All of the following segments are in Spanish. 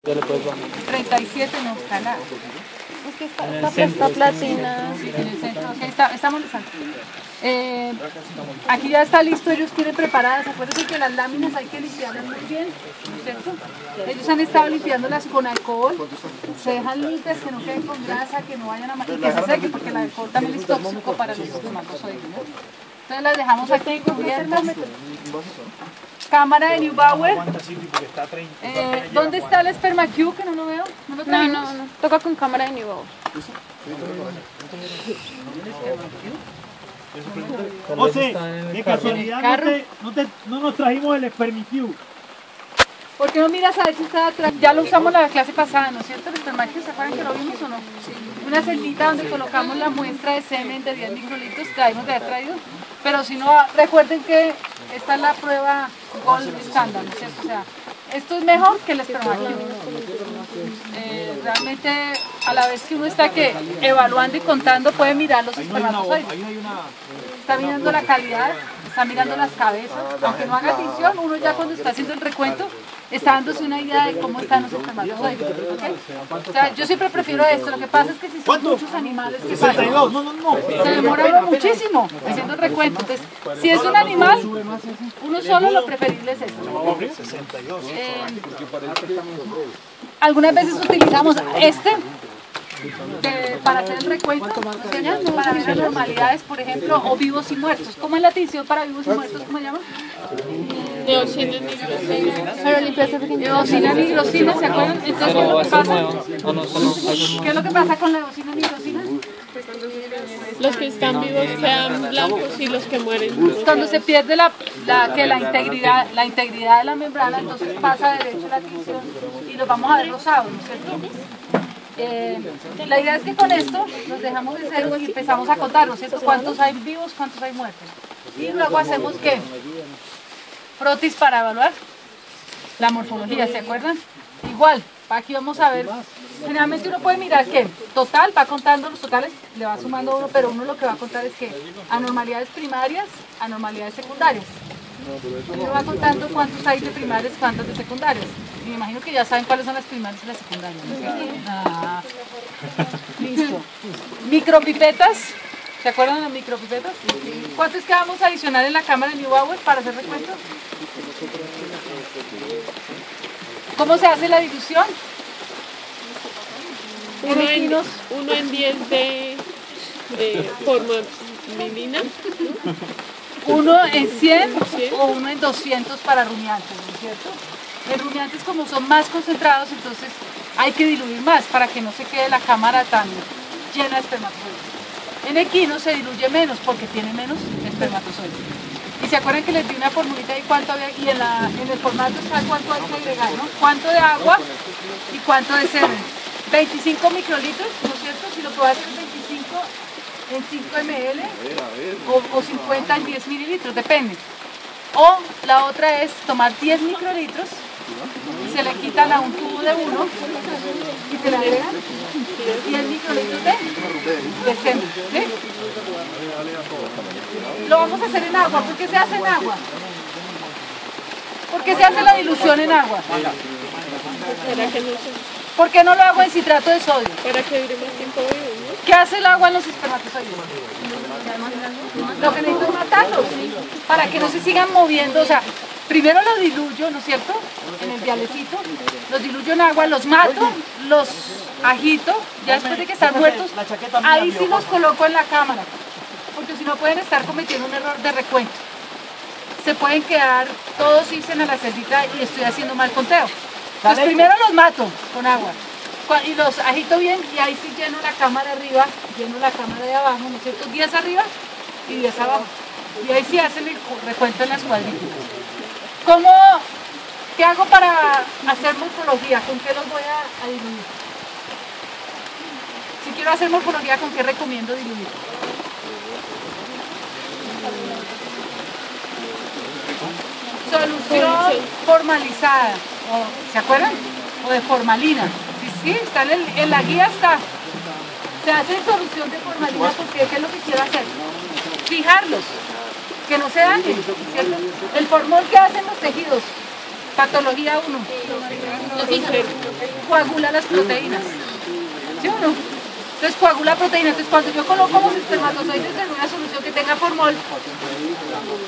Ya le puedes bajar. 37 no está nada. Es que está platina. Sí, en el centro. Okay, está molestando. Aquí ya está listo, ellos tienen preparadas. Acuérdense que las láminas hay que limpiarlas muy bien, ¿no es cierto? Ellos han estado limpiándolas con alcohol. Se dejan limpias, que no queden con grasa, que no vayan a y que se sequen, porque el alcohol también es tóxico para los espermatozoides, ¿no? Entonces las dejamos aquí cubiertas. Cámara de Neubauer. ¿Dónde está el Sperma Q que no lo veo? ¿No lo traemos? No. Toca con cámara de Neubauer. José, de casualidad no nos trajimos el Spermicue. ¿Por qué no miras a ver si está atrás? Ya lo usamos la clase pasada, ¿no es cierto? El Sperma Q, ¿se acuerdan que lo vimos o no? Sí. Una celita donde colocamos la muestra de semen de 10 microlitros, traemos de haber traído. Pero si no, recuerden que esta es la prueba gold estándar, ¿no es cierto? O sea, esto es mejor que el Sperma Q. Realmente, a la vez que uno está evaluando y contando, puede mirar los espermatozoides. Está mirando la calidad, está mirando las cabezas. Aunque no haga atención, uno ya cuando está haciendo el recuento, está dándose una idea de cómo están los espermatozoides. ¿Okay? O sea, yo siempre prefiero esto. Lo que pasa es que si son muchos animales que fallan, se demora uno muchísimo haciendo el recuento. Entonces, si es un animal, uno solo, lo preferible es esto. Algunas veces utilizamos para hacer el recuento, para ver anormalidades, por ejemplo, o vivos y muertos. ¿Cómo es la tinción para vivos y muertos? ¿Cómo se llama? Eosina nigrosina. Eosina nigrosina, ¿se acuerdan? Entonces, ¿qué es lo que pasa? ¿Qué es lo que pasa con la eosina nigrosina? Los que están vivos quedan blancos y los que mueren. Cuando se pierde la integridad de la membrana, entonces pasa derecho la tinción y los vamos a ver rosados, ¿no es cierto? La idea es que con esto nos dejamos de cero y empezamos a contar, ¿no es cierto? ¿Cuántos hay vivos, cuántos hay muertos? Y luego hacemos ¿qué? Frotis para evaluar la morfología, ¿se acuerdan? Igual, aquí vamos a ver, generalmente uno puede mirar que total, va contando los totales, le va sumando uno, pero uno lo que va a contar es que anormalidades primarias, anormalidades secundarias. Uno va contando cuántos hay de primarias, cuántos de secundarias. Me imagino que ya saben cuáles son las primarias y las secundarias, ¿no? Listo. Micropipetas. ¿Se acuerdan de las micropipetas? ¿Cuánto es que vamos a adicionar en la cámara de Neubauer para hacer recuento? ¿Cómo se hace la dilución? 1 en 10 de formalina. 1 en 100 o 1 en 200 para rumiantes, ¿no es cierto? En rumiantes, como son más concentrados, entonces hay que diluir más para que no se quede la cámara tan llena de espermatozoides. En equinos se diluye menos porque tiene menos espermatozoides. Y se acuerdan que les di una formulita de cuánto había, y en el formato está cuánto hay que agregar, ¿no? Cuánto de agua y cuánto de semen. 25 microlitros, ¿no es cierto? Si lo que va a hacer es 25 en 5 ml o 50 en 10 mililitros, depende. O la otra es tomar 10 microlitros y se le quitan a un tubo de 1 y se le agregan 10 microlitros de semen, ¿sí? Lo vamos a hacer en agua. ¿Por qué se hace en agua? ¿Por qué se hace la dilución en agua? ¿Por qué no lo hago en citrato de sodio? Para que dure más tiempo vivo, ¿no? ¿Qué hace el agua en los espermatozoides? Lo que necesito es matarlos, para que no se sigan moviendo. O sea, primero los diluyo, ¿no es cierto? En el vialecito, los diluyo en agua, los mato, los agito, ya después de que están muertos, ahí sí los coloco en la cámara, porque si no pueden estar cometiendo un error de recuento. Se pueden quedar, todos dicen a la celdita y estoy haciendo mal conteo. Entonces primero los mato con agua y los agito bien y ahí sí lleno la cámara arriba, lleno la cámara de abajo, ¿no es cierto? 10 arriba y 10 abajo. Y ahí sí hacen el recuento en las cuadrículas. ¿Qué hago para hacer morfología? ¿Con qué los voy a diluir? Si quiero hacer morfología, ¿con qué recomiendo diluir? Solución formalizada, ¿se acuerdan? O de formalina. Sí, está en la guía está. Se hace en solución de formalina porque ¿qué es lo que quiero hacer? Fijarlos, que no se dañen, ¿cierto? El formol que hacen los tejidos Patología 1. Coagula las proteínas. ¿Sí o no? Entonces coagula proteínas. Entonces cuando yo coloco los espermatozoides en una solución que tenga formol,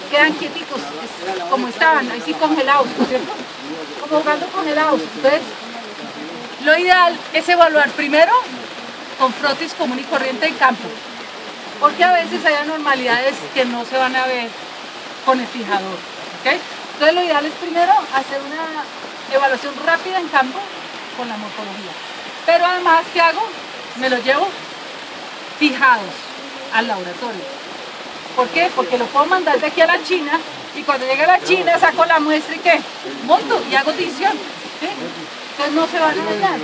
quedan quieticos, como estaban, ahí sí congelados, ¿no es cierto? Como jugando congelados. Entonces, lo ideal es evaluar primero con frotis común y corriente en campo, porque a veces hay anormalidades que no se van a ver con el fijador, ¿ok? Entonces lo ideal es primero hacer una evaluación rápida en campo con la morfología, pero además, ¿qué hago? Me los llevo fijados al laboratorio. ¿Por qué? Porque lo puedo mandar de aquí a la China y cuando llegue a la China saco la muestra y ¿qué? Monto y hago tinción, ¿sí? Entonces no se van a dañar.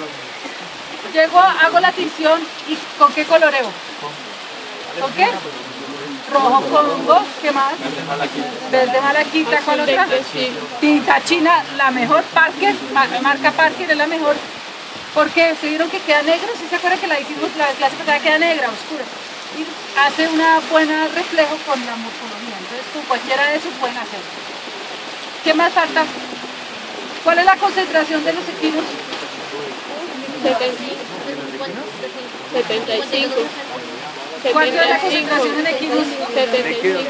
Llego, hago la tinción y ¿con qué coloreo? ¿Con qué? Rojo Congo, ¿qué más? Verde malaquita, ¿cuál otra? Tinta china, la mejor, Parker, marca Parker es la mejor. Porque se vieron que queda negro, si se acuerdan que la hicimos la clase pasada, queda negra, oscura. Y hace una buena reflejo con la morfología. Entonces con cualquiera de esos pueden hacerlo. ¿Qué más falta? ¿Cuál es la concentración de los equinos? 75. ¿Cuál es la concentración en equinos? 75. ¿53?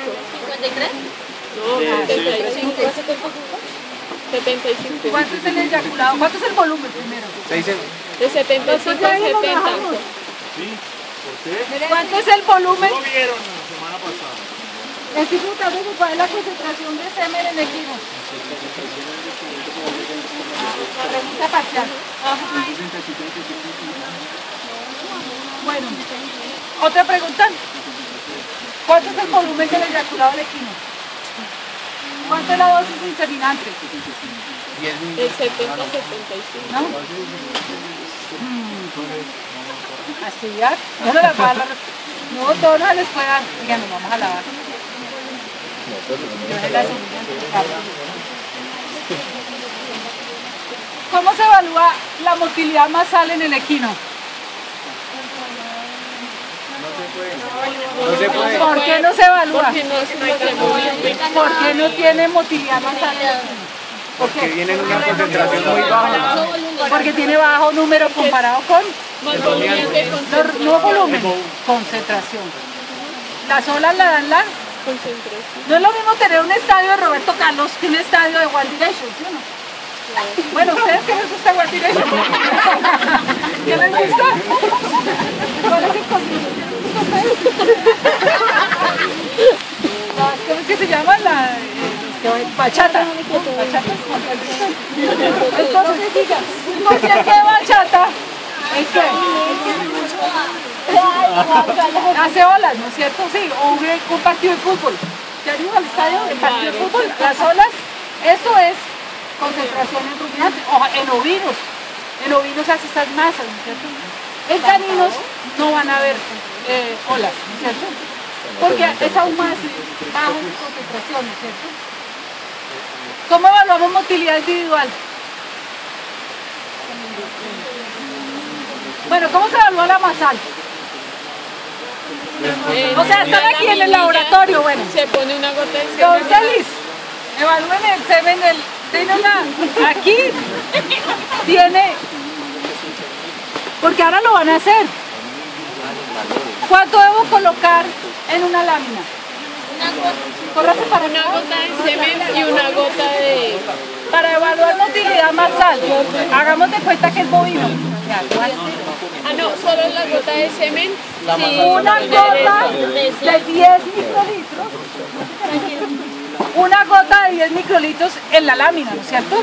No, 75. 75. ¿Cuánto es el eyaculado? ¿Cuánto es el volumen primero? De 75 a 70. ¿Cuánto es el volumen? ¿Cómo vieron la semana pasada? Estoy preguntando cuál es la concentración de semen en equinos. Pregunta parcial. Bueno, otra pregunta. ¿Cuánto es el volumen del eyaculado del equino? ¿Cuánto es la dosis inseminante? De 70 a 75. ¿No? Así ya. Yo no las voy a dar. No, todos no les puede dar. Ya nos vamos a lavar. ¿Cómo se evalúa la motilidad masal en el equino? No se puede. ¿Por qué no se evalúa? Porque no se mueve. ¿Por qué no tiene motilidad masal en el equino? ¿Por Que qué? viene en una concentración muy baja. Porque tiene bajo número comparado con Más volumen de no volumen, concentración. Las olas la dan la. concentración. No es lo mismo tener un estadio de Roberto Carlos que un estadio de One Direction, ¿sí o no? Bueno, ¿ustedes qué les gusta One Direction? ¿Qué les gusta? ¿Cuál es el concierto que les gusta a ustedes? ¿Cómo es que se llama? Bachata. Bachata. Entonces, diga, un concierto de bachata es que hace olas, ¿no es cierto? Sí, o un partido de fútbol. ¿Ya han ido al estadio del partido de fútbol? Las olas, eso es concentración en rumiantes, o en ovinos. En ovinos hace estas masas, ¿no es cierto? En caninos no van a haber olas, ¿no es cierto? Porque es aún más bajo en concentración, ¿no es cierto? ¿Cómo evaluamos motilidad individual? Bueno, ¿cómo se evalúa la masal? O sea, están aquí en el laboratorio, bueno. Se pone una gota de Don semen. Celis, evalúen el semen tiene una, aquí tiene, porque ahora lo van a hacer. ¿Cuánto debo colocar en una lámina? Córrase para Una gota de semen y una gota de... Para evaluar motilidad masal, hagamos de cuenta que es bovino. Ah, no, solo la gota de semen. Sí, Una gota de 10 microlitros. Una gota de 10 microlitros en la lámina, ¿no es cierto?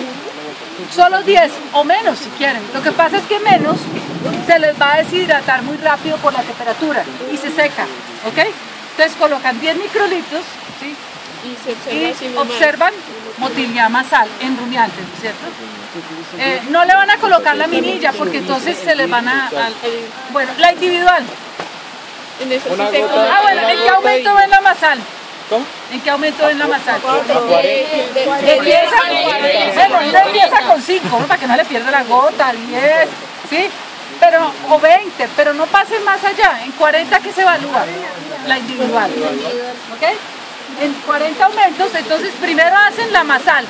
Solo 10 o menos si quieren. Lo que pasa es que menos se les va a deshidratar muy rápido por la temperatura y se seca, ¿ok? Entonces colocan 10 microlitros, ¿sí? Y se observa así Y nomás. observan motilidad masal en rumiantes, ¿no es cierto? No le van a colocar la minilla porque entonces se les van a... Bueno, la individual. En eso sí Una se gota. Ah, bueno, ¿en qué aumento ven la masal? ¿Cómo? ¿En qué aumento ven la masal? de 10 a 10 con 5, ¿no? Para que no le pierda la gota, 10, ¿sí? Pero, o 20, pero no pasen más allá. En 40 que se evalúa la individual, ¿ok? En 40 aumentos, entonces primero hacen la masal.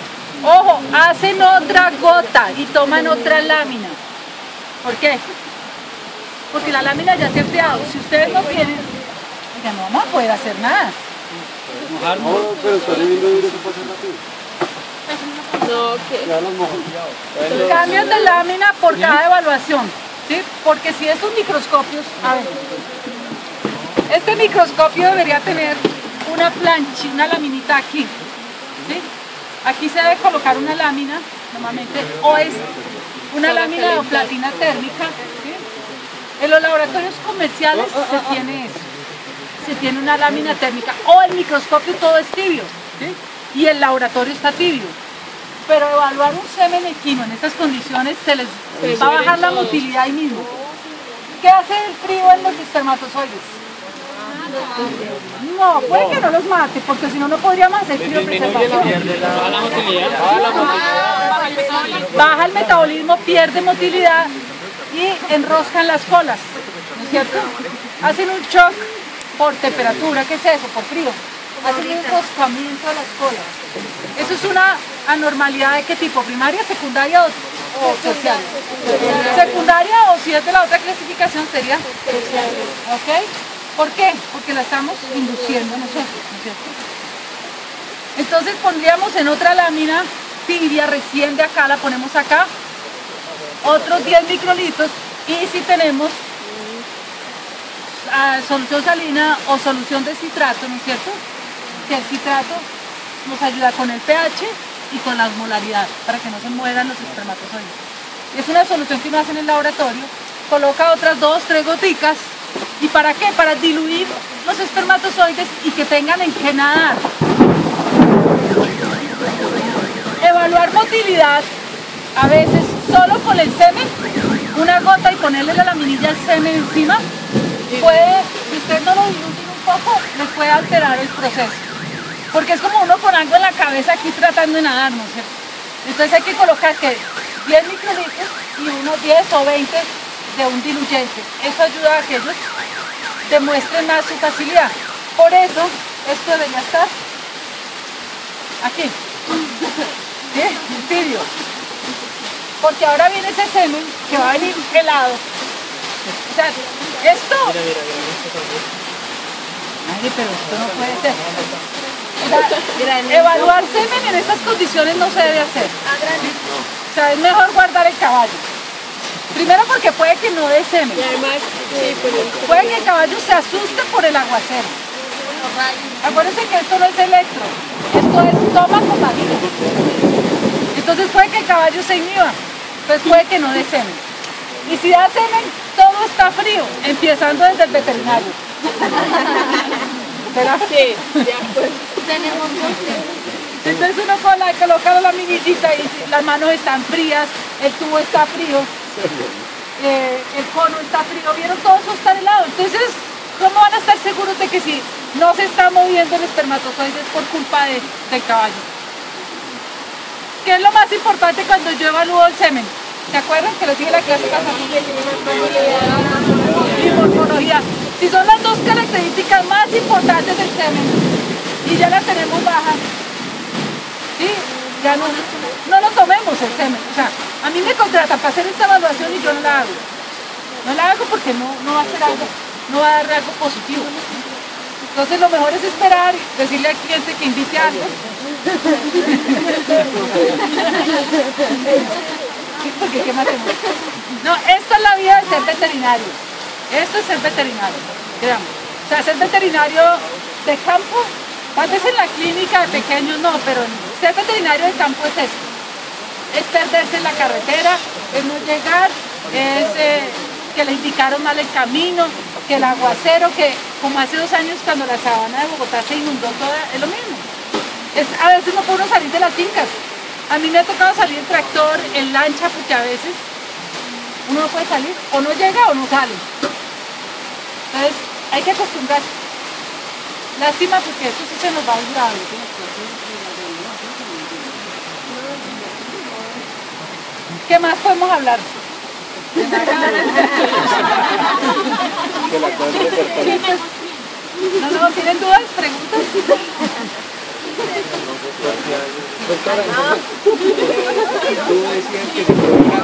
Ojo, hacen otra gota y toman otra lámina. ¿Por qué? Porque la lámina ya se ha enfriado. Si ustedes no tienen, ya no vamos a poder hacer nada. No, pero está viendo que pasa rápido. No, que Ya los mojos. Cambios de lámina por cada evaluación, ¿sí? Porque si estos microscopios, a ver, este microscopio debería tener una plancha, una laminita aquí, ¿sí? Aquí se debe colocar una lámina, normalmente, o es una lámina de platina térmica, ¿sí? En los laboratorios comerciales se tiene eso, se tiene una lámina térmica, o el microscopio todo es tibio, ¿sí? Y el laboratorio está tibio. Pero evaluar un semen equino en estas condiciones se les va a bajar la motilidad ahí mismo. ¿Qué hace el frío en los espermatozoides? No, puede que no los mate, porque si no, no podríamos hacer criopreservación. Baja el metabolismo, pierde motilidad y enroscan las colas, ¿no es cierto? Hacen un shock por temperatura, ¿qué es eso? Por frío. Hacen un enroscamiento de las colas. Eso es una anormalidad de qué tipo, primaria, secundaria o terciaria. Secundaria, o si es de la otra clasificación, sería terciaria. ¿Ok? ¿Por qué? Porque la estamos induciendo nosotros, ¿no es cierto? Entonces pondríamos en otra lámina tibia, recién de acá, la ponemos acá, otros 10 microlitros, y si tenemos solución salina o solución de citrato, ¿no es cierto? Que el citrato nos ayuda con el pH y con la osmolaridad, para que no se mueran los espermatozoides. Es una solución que uno hace en el laboratorio, coloca otras 2, 3 goticas. ¿Y para qué? Para diluir los espermatozoides y que tengan en qué nadar. Evaluar motilidad, a veces solo con el semen, una gota y ponerle la laminilla al semen encima, puede, si usted no lo diluye un poco, les puede alterar el proceso. Porque es como uno con algo en la cabeza aquí tratando de nadar, ¿no es cierto? Entonces hay que colocar que 10 microlitros y unos 10 o 20 de un diluyente. Eso ayuda a que ellos demuestren más su facilidad. Por eso, esto debería estar aquí, ¿sí? Tibio. Porque ahora viene ese semen que va a venir helado. O sea, esto... Ay, pero esto no puede ser. O sea, evaluar semen en estas condiciones no se debe hacer. ¿Sí? O sea, es mejor guardar el caballo. Primero porque puede que no dé semen. y además, sí, Puede que el caballo se asuste por el aguacero. Acuérdense que esto no es electro, esto es estómago marino. Entonces puede que el caballo se inhiba, pues puede que no dé semen. Y si da semen, todo está frío, empezando desde el veterinario. ¿Verdad? sí, de acuerdo. Entonces uno coloca la minillita y las manos están frías, el tubo está frío, el cono está frío, ¿vieron? Todo eso está helado. Entonces, ¿cómo van a estar seguros de que si no se está moviendo el espermatozoide es por culpa del caballo? ¿Qué es lo más importante cuando yo evalúo el semen? ¿Se acuerdan que les dije la clase pasada? Y morfología. Si son las dos características más importantes del semen y ya las tenemos bajas, ¿sí? Ya no lo tomemos el semen. O sea, a mí me contratan para hacer esta evaluación y yo no la hago. No la hago porque no va a hacer algo, no va a darle algo positivo. Entonces lo mejor es esperar, decirle al cliente que invite algo. Sí, porque ¿qué más hacemos? No, esta es la vida de ser veterinario. Esto es ser veterinario, digamos. O sea, ser veterinario de campo, tal vez en la clínica de pequeños no, pero ser veterinario de campo es eso. Es perderse en la carretera, es no llegar, es que le indicaron mal el camino, que el aguacero, que como hace 2 años cuando la sabana de Bogotá se inundó toda, es lo mismo. A veces no puede uno salir de las fincas. A mí me ha tocado salir en tractor, en lancha, porque a veces uno no puede salir, o no llega o no sale. Entonces hay que acostumbrarse. Lástima porque esto sí se nos va a olvidar. ¿Qué más podemos hablar? No, ¿tienen dudas? ¿Preguntas? Doctora, tú decías que se pone una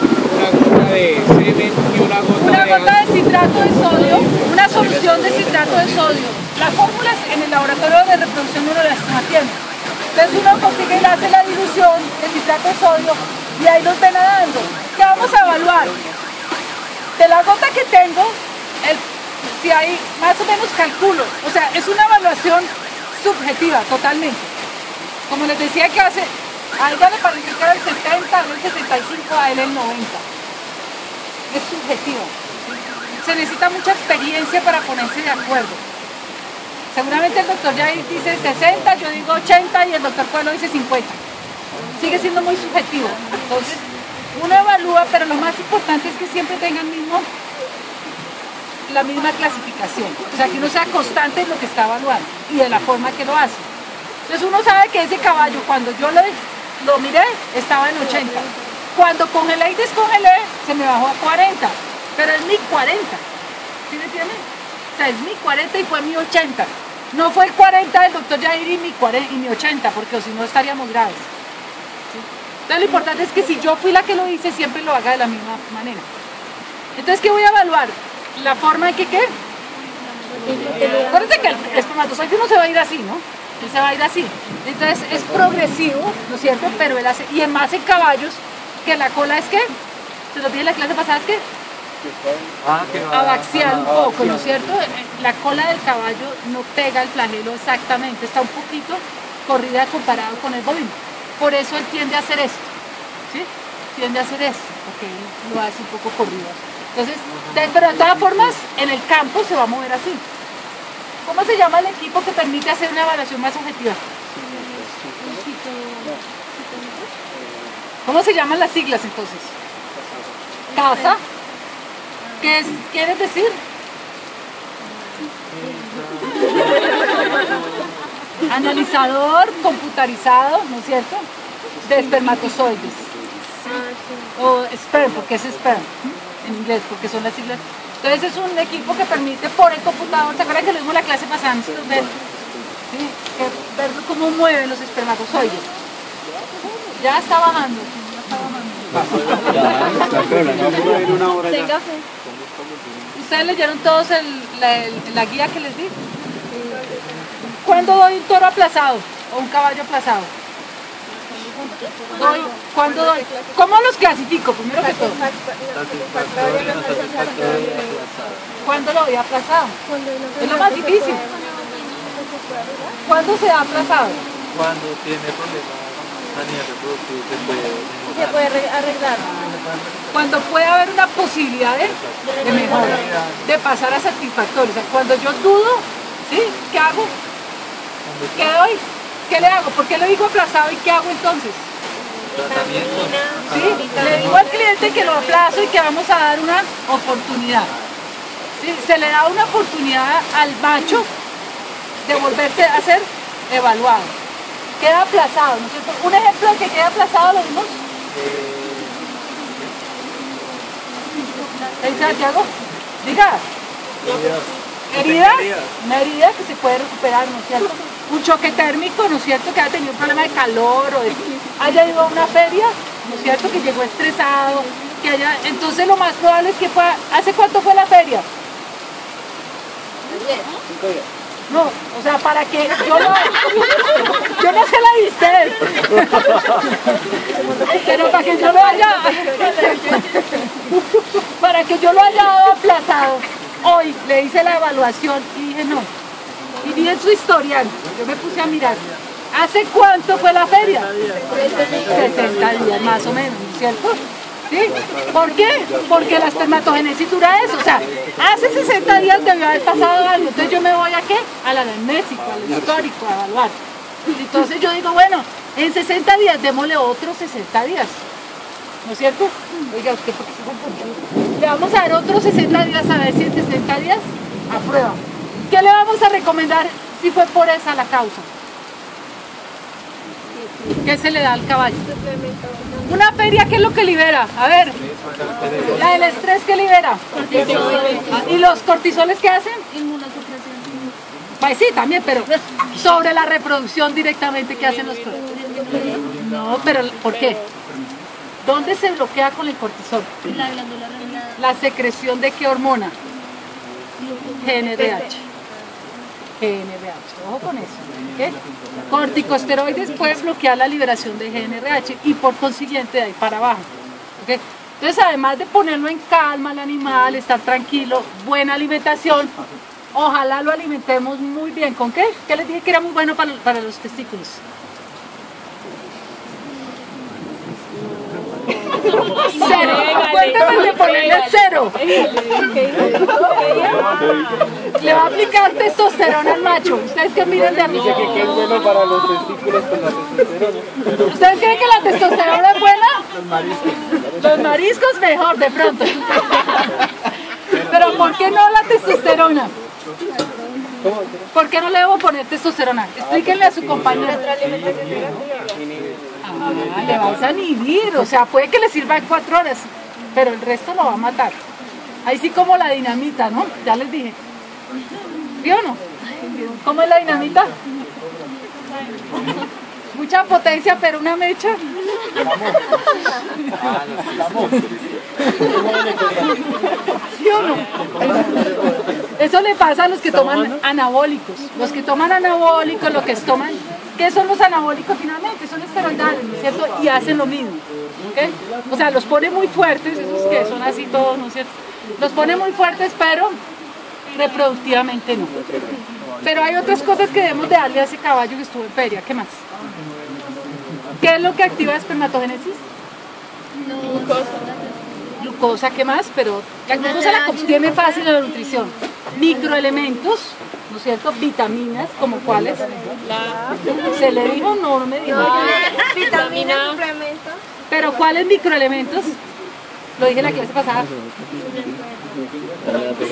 gota de semen y una gota de citrato de sodio, una solución de citrato de sodio. La fórmula en el laboratorio de reproducción no la tiene. Entonces uno consigue y hace la dilución de citrato de sodio y ahí los ve nadando. ¿Qué vamos a evaluar? De la gota que tengo, si hay más o menos calculo, o sea, es una evaluación subjetiva totalmente. Como les decía que a ella le parece que era el 70, a él el 75, a él el 90. Es subjetiva. Se necesita mucha experiencia para ponerse de acuerdo. Seguramente el doctor Jair dice 60, yo digo 80 y el doctor Pueblo dice 50. Sigue siendo muy subjetivo. Entonces, uno evalúa, pero lo más importante es que siempre tengan la misma clasificación. O sea, que uno sea constante en lo que está evaluando y de la forma que lo hace. Entonces uno sabe que ese caballo, cuando yo lo miré, estaba en 80. Cuando congelé y descongelé, se me bajó a 40. Pero es mi 40. ¿Sí me entienden? O sea, es mi 40 y fue mi 80. No fue el 40 del doctor Jair y mi 80, porque si no estaríamos graves. ¿Sí? Entonces lo importante es que si yo fui la que lo hice, siempre lo haga de la misma manera. Entonces, ¿qué voy a evaluar? La forma en que ¿qué? Acuérdense que el espermatozoide no se va a ir así, ¿no? Él se va a ir así. Entonces es progresivo, ¿no es cierto? Pero él hace, y en más en caballos, que la cola es ¿qué? Se lo dije en la clase pasada, es ¿qué? Abaxial un poco, ¿no es cierto? La cola del caballo no pega el flagelo exactamente, está un poquito corrida comparado con el bovino. Por eso él tiende a hacer esto, ¿sí? Tiende a hacer esto, porque él lo hace un poco corrido. Entonces, pero de todas formas, en el campo se va a mover así. ¿Cómo se llama el equipo que permite hacer una evaluación más objetiva? ¿Cómo se llaman las siglas entonces? CASA. ¿Qué quieres decir? Analizador computarizado, ¿no es cierto? De espermatozoides. O sperm, porque es sperm en inglés, porque son las siglas. Entonces es un equipo que permite por el computador, ¿te acuerdas que lo vimos en la clase pasada? Ver cómo mueven los espermatozoides. Ya está bajando. Tenga fe. ¿Ustedes leyeron todos la guía que les di? ¿Cuándo doy un toro aplazado o un caballo aplazado? ¿Cuándo doy? ¿Cómo los clasifico? Primero que todo. ¿Cuándo lo doy aplazado? Es lo más difícil. ¿Cuándo se da aplazado? Cuando tiene problemas a nivel reproductivo se puede arreglar. Cuando puede haber una posibilidad de mejora, de pasar a satisfactorio. O sea, cuando yo dudo, ¿sí? ¿Qué hago? ¿Qué doy? ¿Qué le hago? ¿Por qué le digo aplazado y qué hago entonces? ¿Sí? Le digo al cliente que lo aplazo y que vamos a dar una oportunidad. ¿Sí? Se le da una oportunidad al macho de volverse a ser evaluado. Queda aplazado, ¿no es cierto? Un ejemplo de que queda aplazado lo vimos. ¿En Santiago? Diga. ¿Heridas? Una herida que se puede recuperar, ¿no es cierto? Un choque térmico, ¿no es cierto? Que haya tenido un problema de calor o haya ido a una feria, ¿no es cierto? Que llegó estresado, que haya... Entonces lo más probable es que pueda... ¿Hace cuánto fue la feria? 5 días. No, o sea, para que yo no sé la de ustedes, pero para que yo lo haya, dado aplazado, hoy le hice la evaluación y dije no, y vi en su historial, yo me puse a mirar, ¿hace cuánto fue la feria? 60 días más o menos, ¿no es cierto? ¿Sí? ¿Por qué? Porque la espermatogénesis dura eso, o sea, hace 60 días debió haber pasado algo, entonces yo me voy a ¿qué? Al anamnésico, al histórico, a evaluar. Entonces yo digo, bueno, en 60 días démosle otros 60 días, ¿no es cierto? Oiga, ¿usted por qué se confundió? Le vamos a dar otros 60 días a ver si en 60 días aprueba. ¿Qué le vamos a recomendar si fue por esa la causa? ¿Qué se le da al caballo? Una feria, ¿qué es lo que libera? A ver, la del estrés que libera. ¿Y los cortisoles qué hacen? Pues sí, también, pero sobre la reproducción directamente que hacen los cortisol. No, pero ¿por qué? ¿Dónde se bloquea con el cortisol? La glándula renal. La secreción de qué hormona? GnRH. GnRH, ojo con eso. ¿Okay? Corticosteroides pueden bloquear la liberación de GnRH y por consiguiente de ahí para abajo. ¿Okay? Entonces, además de ponerlo en calma al animal, estar tranquilo, buena alimentación, ojalá lo alimentemos muy bien. ¿Con qué? ¿Qué les dije que era muy bueno para los testículos? Cero. Cuéntame de ponerle cero. Le va a aplicar testosterona al macho. ¿Ustedes qué miran de a mí? Dice que es bueno para los testículos con la testosterona. ¿Ustedes creen que la testosterona es buena? Los mariscos mejor, de pronto. Pero ¿por qué no la testosterona? ¿Por qué no le debo poner testosterona? Explíquenle a su compañero. Le vas a inhibir, o sea, puede que le sirva en 4 horas, pero el resto lo va a matar. Ahí sí como la dinamita, ¿no? Ya les dije. ¿Sí o no? ¿Cómo es la dinamita? Mucha potencia, pero una mecha. ¿Sí o no? Eso le pasa a los que toman anabólicos. Los que toman anabólicos, los que toman... ¿Qué son los anabólicos finalmente? Son esteroidales, ¿no es cierto? Y hacen lo mismo. ¿Okay? O sea, los pone muy fuertes, esos que son así todos, ¿no es cierto? Los pone muy fuertes, pero reproductivamente no. Pero hay otras cosas que debemos de darle a ese caballo que estuvo en feria. ¿Qué más? ¿Qué es lo que activa la espermatogénesis? Glucosa, ¿qué más? Pero la glucosa la obtiene fácil en la nutrición. Microelementos, ¿no es cierto? Vitaminas, ¿como cuáles? ¿Se le dijo? No me dijo. Vitamina. ¿Pero cuáles microelementos? Lo dije en la clase pasada.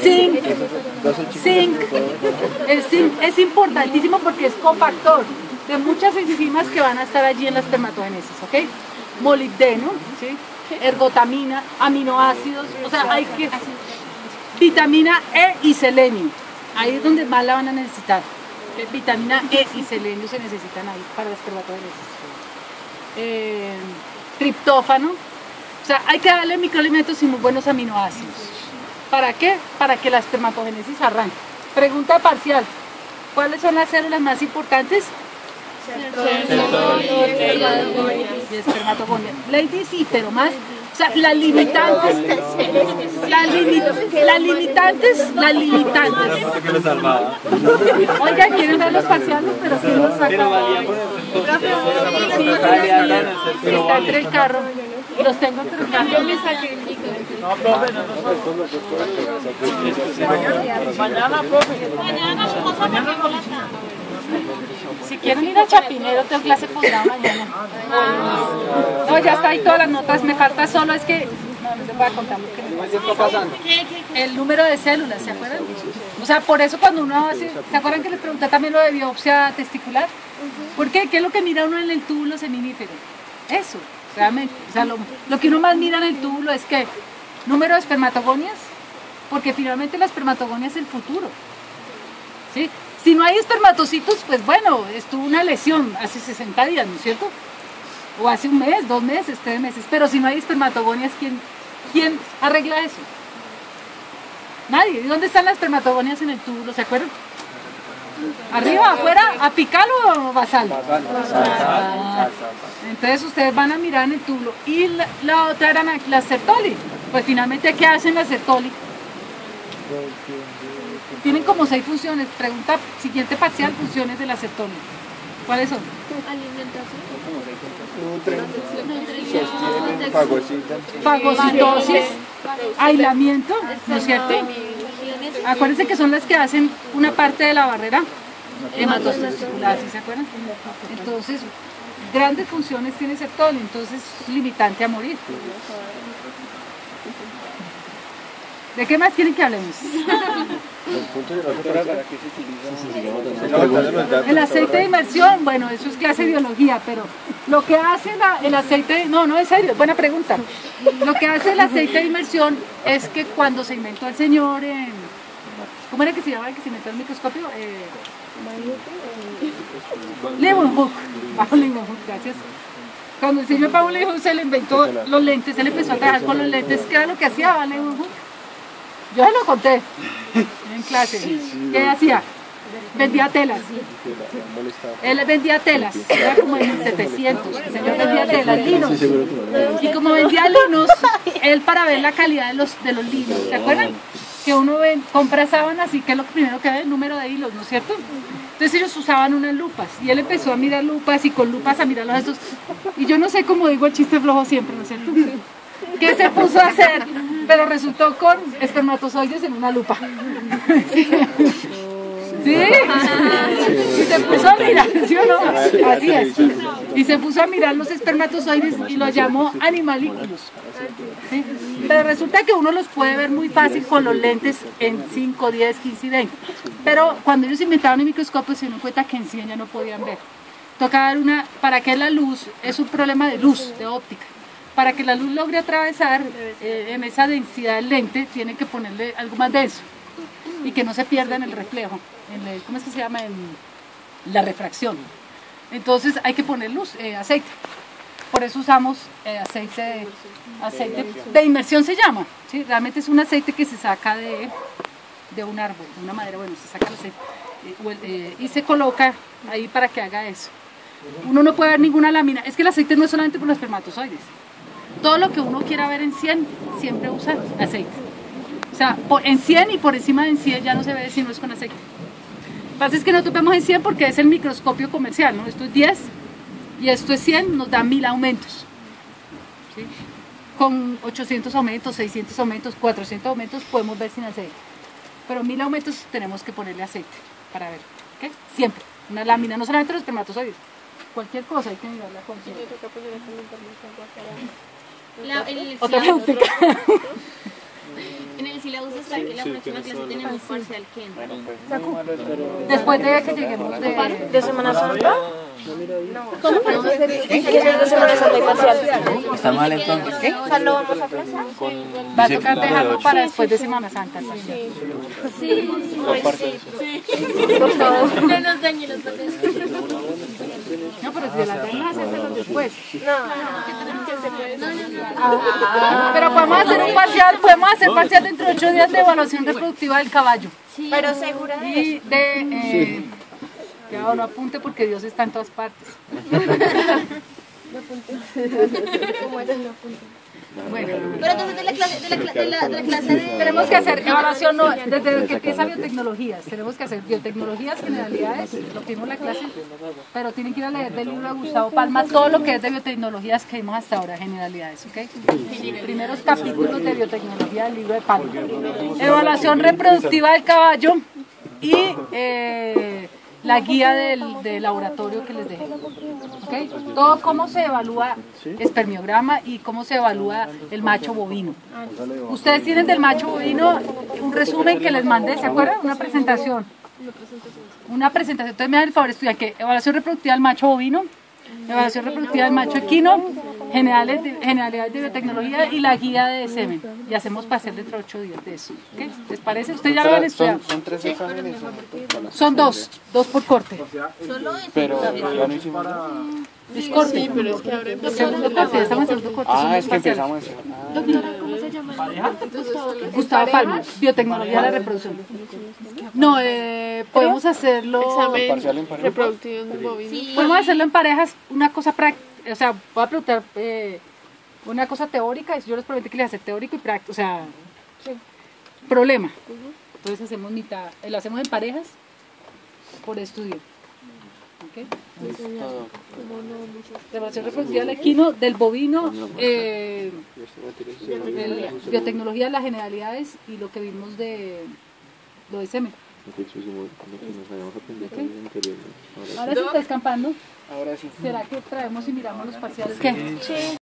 Zinc. Zinc. El zinc es importantísimo porque es cofactor de muchas enzimas que van a estar allí en la espermatogénesis, ¿ok? Molibdeno, ¿sí? Ergotamina, aminoácidos, o sea, hay que... Vitamina E y selenio, ahí es donde más la van a necesitar. Vitamina E y selenio se necesitan ahí para la espermatogénesis. Triptófano, o sea, hay que darle microelementos y muy buenos aminoácidos. ¿Para qué? Para que la espermatogénesis arranque. Pregunta parcial, ¿cuáles son las células más importantes? Y espermatogonia. Lady sí, pero más, o sea, las limitantes. Oiga, quieren ver los parciales, pero si los sacan. Está entre el carro. Los tengo entre el carro. Yo me saqué el líquido. No, profe, no. Mañana, profe. Si quieren ir a Chapinero, tengo clase posgrado mañana. No, ya está ahí todas las notas, me falta solo, es que... No, no les voy a contar lo que me ¿Qué está pasando? El número de células, ¿se acuerdan? O sea, por eso cuando uno hace... ¿Se acuerdan que les pregunté también lo de biopsia testicular? ¿Por qué? ¿Qué es lo que mira uno en el túbulo seminífero? Eso, realmente. O sea, lo que uno más mira en el túbulo es que número de espermatogonias, porque finalmente la espermatogonia es el futuro. ¿Sí? Si no hay espermatocitos, pues bueno, estuvo una lesión hace 60 días, ¿no es cierto? O hace un mes, 2 meses, 3 meses. Pero si no hay espermatogonias, ¿quién arregla eso? Nadie. ¿Y dónde están las espermatogonias en el túbulo? ¿Se acuerdan? ¿Arriba, afuera, apical o basal? Basal. Entonces ustedes van a mirar en el túbulo. Y la otra era la Sertoli. Pues finalmente, ¿qué hacen las Sertoli? Tienen como 6 funciones. Pregunta siguiente parcial, funciones de la Sertoli. ¿Cuáles son? Fagocitosis, aislamiento, ¿no es cierto? Acuérdense que son las que hacen una parte de la barrera hematotesticular, ¿sí se acuerdan? Entonces, grandes funciones tiene Sertoli, entonces limitante a morir. ¿De qué más quieren que hablemos? El aceite de inmersión, bueno, eso es clase de biología, pero lo que hace el aceite, no, en serio, buena pregunta. Lo que hace el aceite de inmersión es que cuando se inventó el señor, ¿cómo era que se llamaba el que se inventó el microscopio? Leeuwenhoek, bajo Leeuwenhoek, gracias. Cuando el señor Pablo Leeuwenhoek se le inventó los lentes, él empezó a trabajar con los lentes, ¿qué era lo que hacía Leeuwenhoek? Yo se lo conté en clase. ¿Qué hacía? Vendía telas. Él vendía telas, era como en 1700, el señor vendía telas, linos. Y como vendía linos, él para ver la calidad de los linos, ¿se acuerdan? Que uno compra sábanas y que es lo primero que ve, el número de hilos, ¿no es cierto? Entonces ellos usaban unas lupas y él empezó a mirar lupas y con lupas a mirarlos a estos. Y yo no sé cómo digo el chiste flojo siempre, ¿no es cierto? ¿Qué se puso a hacer? Pero resultó con espermatozoides en una lupa. ¿Sí? Y se puso a mirar, ¿sí o no? Así es. Y se puso a mirar los espermatozoides y los llamó animalículos. ¿Sí? Pero resulta que uno los puede ver muy fácil con los lentes en 5, 10, 15 y 20. Pero cuando ellos inventaron el microscopio se dieron cuenta que en 100 ya no podían ver. Tocaba dar para que la luz, es un problema de luz, de óptica. Para que la luz logre atravesar en esa densidad del lente, tienen que ponerle algo más denso y que no se pierda en el reflejo, ¿cómo es que se llama? En la refracción. Entonces hay que poner luz, aceite. Por eso usamos aceite de inmersión se llama, ¿sí? Realmente es un aceite que se saca de un árbol, de una madera, bueno, se saca el aceite y se coloca ahí para que haga eso. Uno no puede ver ninguna lámina, es que el aceite no es solamente por los espermatozoides. Todo lo que uno quiera ver en 100, siempre usa aceite. O sea, en 100 y por encima de 100 ya no se ve si no es con aceite. Lo que pasa es que nosotros vemos en 100 porque es el microscopio comercial, ¿no? Esto es 10 y esto es 100, nos da 1000 aumentos. ¿Sí? Con 800 aumentos, 600 aumentos, 400 aumentos podemos ver sin aceite. Pero 1000 aumentos tenemos que ponerle aceite para ver. ¿Okay? Siempre. Una lámina, no solamente los espermatozoides. Cualquier cosa hay que mirarla con otra pregunta. En el sílabus está que la próxima clase tenemos parcial Kendra. Después de que lleguemos de Semana Santa. ¿Cómo? ¿De Semana Santa y parcial? ¿Está mal entonces? ¿Qué? O sea, ¿lo vamos a aplazar? Va a tocar dejarlo para después de Semana Santa. Sí. Por favor. No nos dañen los papeles. No, pero si las dañan, hacérselo después. No. Pero podemos hacer parcial dentro de 8 días de evaluación reproductiva del caballo. Pero segura de Y de... que ahora apunte porque Dios está en todas partes. Bueno, Pero entonces de la clase de... tenemos que hacer evaluación, no, desde que empieza biotecnologías, tenemos que hacer biotecnologías, generalidades, lo que vimos en la clase, pero tienen que ir a leer del libro de Gustavo Palma todo lo que es de biotecnologías que vimos hasta ahora, generalidades, ¿ok? Primeros capítulos de biotecnología del libro de Palma. Evaluación reproductiva del caballo y la guía del laboratorio que les dejé. ¿Okay? Todo cómo se evalúa espermiograma y cómo se evalúa el macho bovino. Ustedes tienen del macho bovino un resumen que les mandé, ¿se acuerdan? Una presentación. Entonces me dan el favor, estudiar que evaluación reproductiva del macho bovino, evaluación reproductiva del macho equino, generalidades de biotecnología y la guía de semen. Y hacemos parcial dentro de 8 días de eso. ¿Okay? ¿Les parece? ¿Ustedes ya lo han estudiado? ¿Son 3 exámenes? Son 2 por corte. Pero ya no hicimos nada. Es corte. Sí, pero es que ahora Segundo corte, ya estamos en segundo corte. son Ah, dos es que parciales. empezamos eso. Doctora, ¿cómo se llama? Gustavo Palma, biotecnología de la reproducción. No, podemos hacerlo. examen Parcial en pareja. reproductivo en bovino. Podemos hacerlo en parejas, una cosa práctica. O sea, voy a preguntar una cosa teórica. Yo les prometí que les hacer teórico y práctico. O sea, problema. Entonces hacemos mitad, lo hacemos en parejas por estudio. ¿Okay? Evaluación reproductiva del equino, del bovino, biotecnología de las generalidades y lo que vimos de lo de semen. Ahora sí está escampando. Ahora sí. ¿Será que traemos y miramos los parciales? ¿Qué?